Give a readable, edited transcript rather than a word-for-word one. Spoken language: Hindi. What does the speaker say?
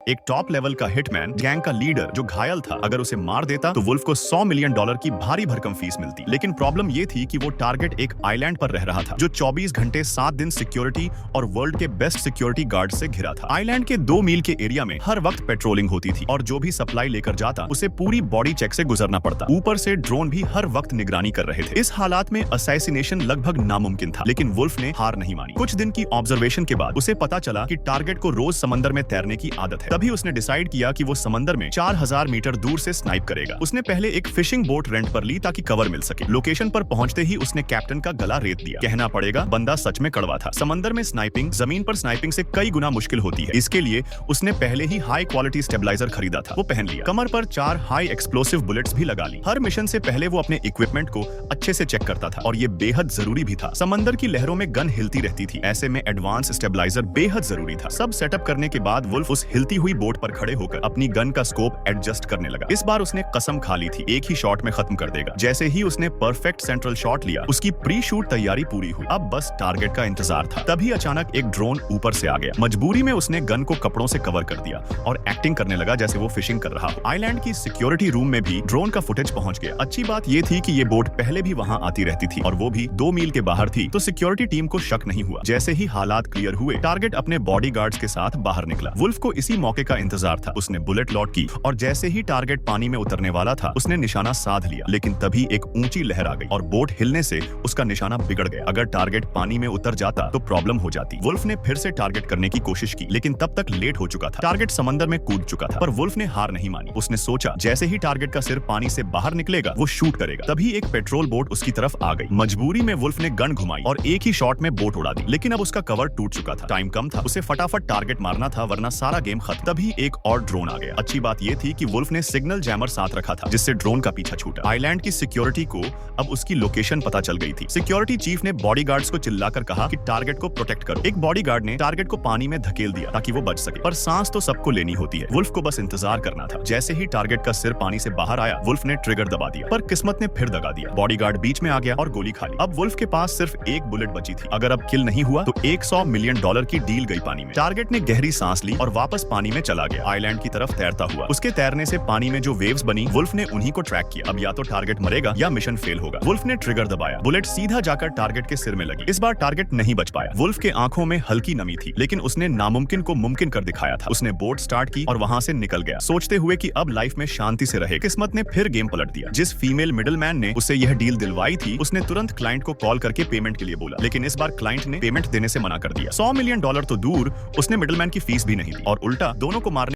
एक टॉप लेवल का हिटमैन, गैंग का लीडर जो घायल था, अगर उसे मार देता तो वुल्फ को $100 मिलियन की भारी भरकम फीस मिलती। लेकिन प्रॉब्लम ये थी कि वो टारगेट एक आइलैंड पर रह रहा था जो 24 घंटे 7 दिन सिक्योरिटी और वर्ल्ड के बेस्ट सिक्योरिटी गार्ड से घिरा था। आइलैंड के 2 मील के एरिया में हर वक्त पेट्रोलिंग होती थी और जो भी सप्लाई लेकर जाता उसे पूरी बॉडी चेक से गुजरना पड़ता। ऊपर से ड्रोन भी हर वक्त निगरानी कर रहे थे। इस हालात में असैसिनेशन लगभग नामुमकिन था, लेकिन वुल्फ ने हार नहीं मानी। कुछ दिन की ऑब्जर्वेशन के बाद उसे पता चला कि टारगेट को रोज समंदर में तैरने की आदत है। तभी उसने डिसाइड किया कि वो समंदर में 4000 मीटर दूर से स्नाइप करेगा। उसने पहले एक फिशिंग बोट रेंट पर ली ताकि कवर मिल सके। लोकेशन पर पहुंचते ही उसने कैप्टन का गला रेत दिया। कहना पड़ेगा, बंदा सच में कड़वा था। समंदर में स्नाइपिंग जमीन पर स्नाइपिंग से कई गुना मुश्किल होती है। इसके लिए उसने पहले ही हाई क्वालिटी स्टेबलाइजर खरीदा था, वो पहन लिया। कमर पर 4 हाई एक्सप्लोसिव बुलेट्स भी लगा ली। हर मिशन से पहले वो अपने इक्विपमेंट को अच्छे से चेक करता था और ये बेहद जरूरी भी था। समंदर की लहरों में गन हिलती रहती थी, ऐसे में एडवांस स्टेबलाइजर बेहद जरूरी था। सब सेटअप करने के बाद वुल्फ उस हिलती हुई बोट पर खड़े होकर अपनी गन का स्कोप एडजस्ट करने लगा। इस बार उसने कसम खा ली थी, एक ही शॉट में खत्म कर देगा। जैसे ही उसने परफेक्ट सेंट्रल शॉट लिया, उसकी प्री शूट तैयारी पूरी हुई। अब बस टारगेट का इंतजार था। तभी अचानक एक ड्रोन ऊपर से आ गया। मजबूरी में उसने गन को कपड़ों से कवर कर दिया और एक्टिंग करने लगा जैसे वो फिशिंग कर रहा हो। आइलैंड की सिक्योरिटी रूम में भी ड्रोन का फुटेज पहुंच गया। अच्छी बात ये थी कि ये बोट पहले भी वहां आती रहती थी और वो भी 2 मील के बाहर थी, तो सिक्योरिटी टीम को शक नहीं हुआ। जैसे ही हालात क्लियर हुए, टारगेट अपने बॉडीगार्ड्स के साथ बाहर निकला। वुल्फ को इसी मौके का इंतजार था। उसने बुलेट लॉड की और जैसे ही टारगेट पानी में उतरने वाला था, उसने निशाना साध लिया। लेकिन तभी एक ऊंची लहर आ गई और बोट हिलने से उसका निशाना बिगड़ गया। अगर टारगेट पानी में उतर जाता तो प्रॉब्लम हो जाती। वुल्फ ने फिर से टारगेट करने की कोशिश की, लेकिन तब तक लेट हो चुका था। टारगेट समंदर में कूद चुका था, पर वुल्फ ने हार नहीं मानी। उसने सोचा जैसे ही टारगेट का सिर पानी से बाहर निकलेगा, वो शूट करेगा। तभी एक पेट्रोल बोट उसकी तरफ आ गई। मजबूरी में वुल्फ ने गन घुमाई और एक ही शॉट में बोट उड़ा दी। लेकिन अब उसका कवर टूट चुका था, टाइम कम था, उसे फटाफट टारगेट मारना था, वरना सारा गेम खत्म। तभी एक और ड्रोन आ गया। अच्छी बात यह थी कि वुल्फ ने सिग्नल जैमर साथ रखा था, जिससे ड्रोन का पीछा छूटा। आइलैंड की सिक्योरिटी को अब उसकी लोकेशन पता चल गई थी। सिक्योरिटी चीफ ने बॉडीगार्ड्स को चिल्लाकर कहा कि टारगेट को प्रोटेक्ट करो। एक बॉडीगार्ड ने टारगेट को पानी में धकेल दिया ताकि वो बच सके, पर सांस तो सबको लेनी होती है। वुल्फ को बस इंतजार करना था। जैसे ही टारगेट का सिर पानी से बाहर आया, वुल्फ ने ट्रिगर दबा दिया, पर किस्मत ने फिर दगा दिया। बॉडीगार्ड बीच में आ गया और गोली खा ली। अब वुल्फ के पास सिर्फ एक बुलेट बची थी। अगर अब किल नहीं हुआ तो $100 मिलियन की डील गई पानी में। टारगेट ने गहरी सांस ली और वापस पानी में चला गया, आइलैंड की तरफ तैरता हुआ। उसके तैरने से पानी में जो वेव्स बनी, वुल्फ ने उन्हीं को ट्रैक किया। अब या तो टारगेट मरेगा या मिशन फेल होगा। वुल्फ ने ट्रिगर दबाया, बुलेट सीधा जाकर टारगेट के सिर में लगी। इस बार टारगेट नहीं बच पाया। वुल्फ के आंखों में हल्की नमी थी, लेकिन उसने नामुमकिन को मुमकिन कर दिखाया था। उसने बोट स्टार्ट की और वहां से निकल गया, सोचते हुए कि अब लाइफ में शांति से रहे। किस्मत ने फिर गेम पलट दिया। जिस फीमेल मिडलमैन ने उसे यह डील दिलवाई थी, उसने तुरंत क्लाइंट को कॉल करके पेमेंट के लिए बोला, लेकिन इस बार क्लाइंट ने पेमेंट देने से मना कर दिया। $100 मिलियन तो दूर, उसने मिडलमैन की फीस भी नहीं दी और उल्टा दोनों को मारने